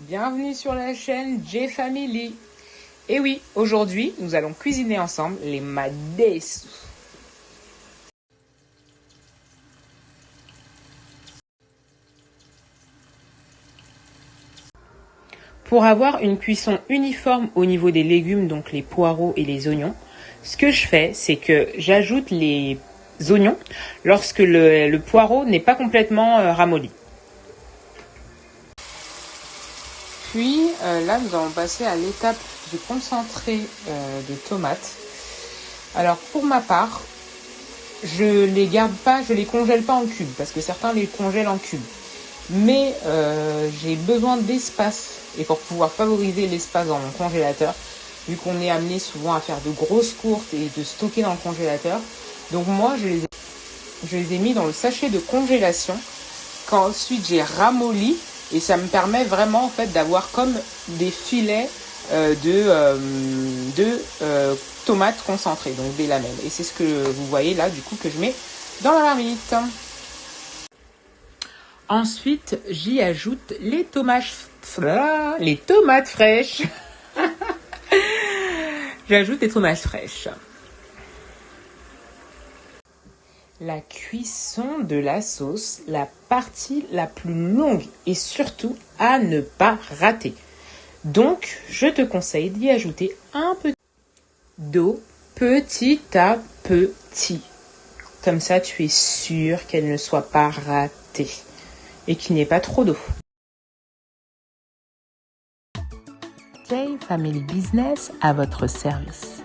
Bienvenue sur la chaîne J Family. Et oui, aujourd'hui, nous allons cuisiner ensemble les madessu. Pour avoir une cuisson uniforme au niveau des légumes, donc les poireaux et les oignons, ce que je fais, c'est que j'ajoute les oignons lorsque le poireau n'est pas complètement ramolli. Puis là, nous allons passer à l'étape du concentré de tomates. Alors pour ma part, je les garde pas, je les congèle pas en cubes parce que certains les congèlent en cubes. Mais j'ai besoin d'espace et pour pouvoir favoriser l'espace dans mon congélateur, vu qu'on est amené souvent à faire de grosses courtes et de stocker dans le congélateur. Donc moi, je les ai mis dans le sachet de congélation qu'ensuite j'ai ramolli. Et ça me permet vraiment en fait d'avoir comme des filets de tomates concentrées, donc des lamelles. Et c'est ce que vous voyez là du coup que je mets dans la marmite. Ensuite, j'y ajoute les tomates fraîches. J'ajoute les tomates fraîches. La cuisson de la sauce, la partie la plus longue et surtout à ne pas rater. Donc, je te conseille d'y ajouter un peu d'eau petit à petit. Comme ça, tu es sûr qu'elle ne soit pas ratée et qu'il n'y ait pas trop d'eau. J Family Business à votre service.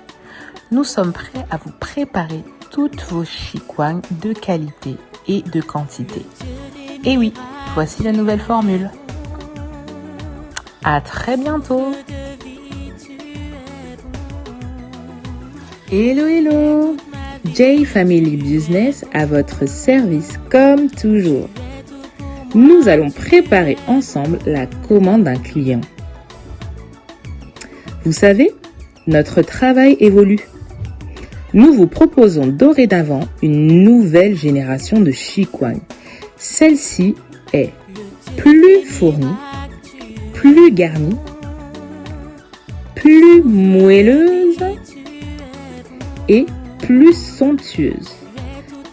Nous sommes prêts à vous préparer toutes vos chikwang de qualité et de quantité. Et oui, voici la nouvelle formule. À très bientôt. Hello, hello. J Family Business à votre service comme toujours. Nous allons préparer ensemble la commande d'un client. Vous savez, notre travail évolue. Nous vous proposons dorénavant une nouvelle génération de chikwang. Celle-ci est plus fournie, plus garnie, plus moelleuse et plus somptueuse.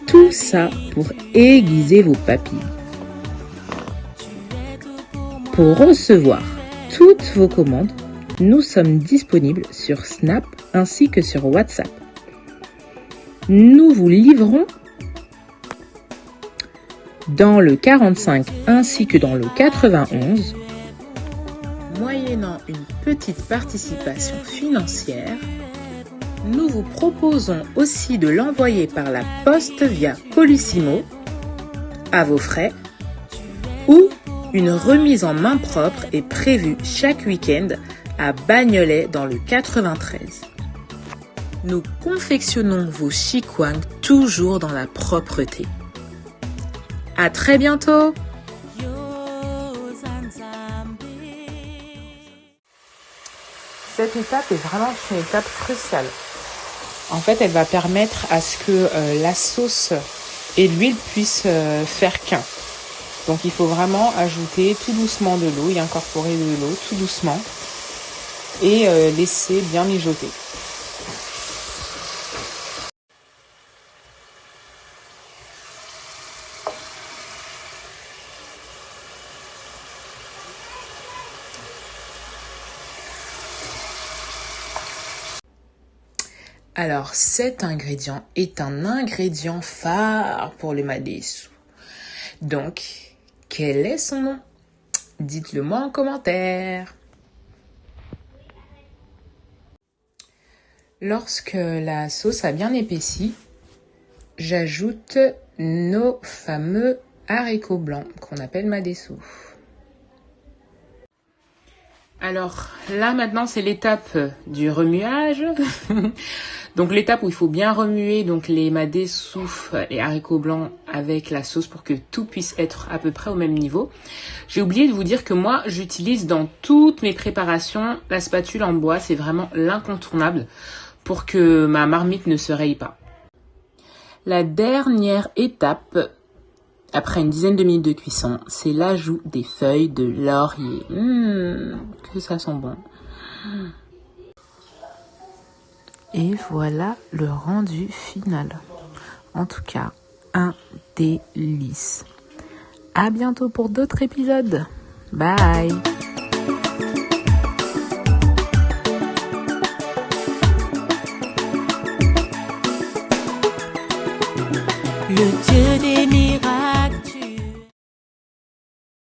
Tout ça pour aiguiser vos papilles. Pour recevoir toutes vos commandes, nous sommes disponibles sur Snap ainsi que sur WhatsApp. Nous vous livrons dans le 45 ainsi que dans le 91, moyennant une petite participation financière. Nous vous proposons aussi de l'envoyer par la poste via Colissimo, à vos frais, ou une remise en main propre est prévue chaque week-end à Bagnolet dans le 93. Nous confectionnons vos chikwang toujours dans la propreté. À très bientôt! Cette étape est vraiment une étape cruciale. En fait, elle va permettre à ce que la sauce et l'huile puissent faire qu'un. Donc il faut vraiment ajouter tout doucement de l'eau et incorporer de l'eau tout doucement et laisser bien mijoter. Alors cet ingrédient est un ingrédient phare pour les madessu. Donc, quel est son nom? Dites-le moi en commentaire. Lorsque la sauce a bien épaissi, j'ajoute nos fameux haricots blancs qu'on appelle madessu. Alors là maintenant c'est l'étape du remuage. Donc l'étape où il faut bien remuer donc les madessu, les haricots blancs avec la sauce pour que tout puisse être à peu près au même niveau. J'ai oublié de vous dire que moi j'utilise dans toutes mes préparations la spatule en bois, c'est vraiment l'incontournable pour que ma marmite ne se raye pas. La dernière étape Après une dizaine de minutes de cuisson, c'est l'ajout des feuilles de laurier. Que ça sent bon. Et voilà le rendu final. En tout cas, un délice. À bientôt pour d'autres épisodes. Bye. Le Dieu des miracles.